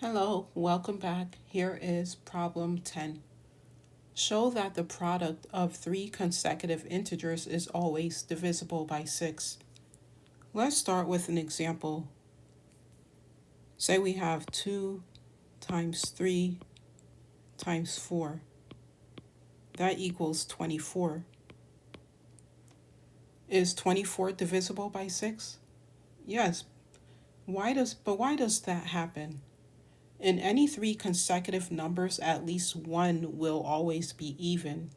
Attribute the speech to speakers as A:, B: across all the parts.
A: Hello, welcome back. Here is problem 10. Show that the product of three consecutive integers is always divisible by 6. Let's start with an example. Say we have 2 times 3 times 4. That equals 24. Is 24 divisible by 6? Yes. Why does that happen? In any three consecutive numbers, at least one will always be even.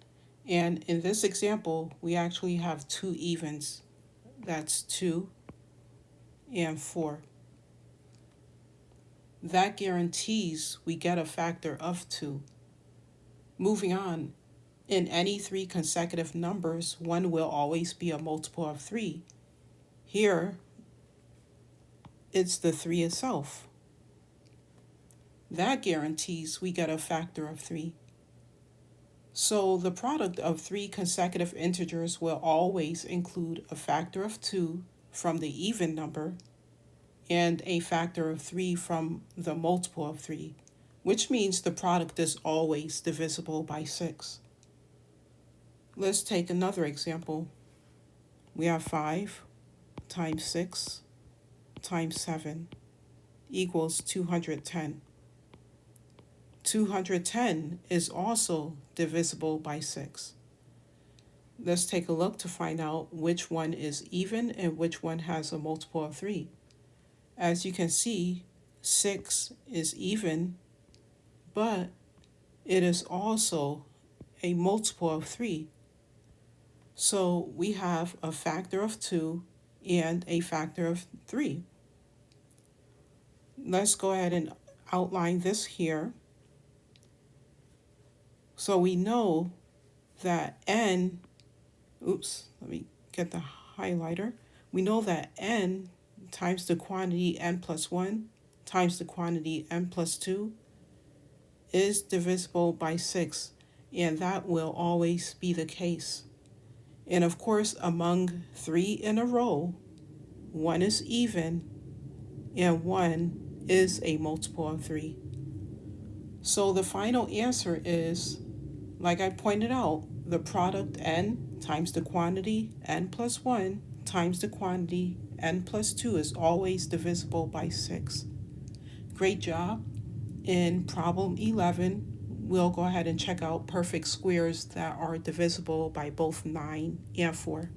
A: And in this example, we actually have two evens. That's 2 and 4. That guarantees we get a factor of 2. Moving on, in any three consecutive numbers, one will always be a multiple of 3. Here, it's the 3 itself. That guarantees we get a factor of 3. So the product of three consecutive integers will always include a factor of 2 from the even number and a factor of 3 from the multiple of 3, which means the product is always divisible by 6. Let's take another example. We have 5 times 6 times 7 equals 210. 210 is also divisible by 6. Let's take a look to find out which one is even and which one has a multiple of 3. As you can see, 6 is even, but it is also a multiple of 3. So we have a factor of 2 and a factor of 3. Let's go ahead and outline this here. So we know that n, let me get the highlighter. We know that n times the quantity n plus 1 times the quantity n plus 2 is divisible by 6, and that will always be the case. And of course, among 3 in a row, 1 is even and 1 is a multiple of 3. So the final answer is, like I pointed out, the product n times the quantity n plus 1 times the quantity n plus 2 is always divisible by 6. Great job. In problem 11, we'll go ahead and check out perfect squares that are divisible by both 9 and 4.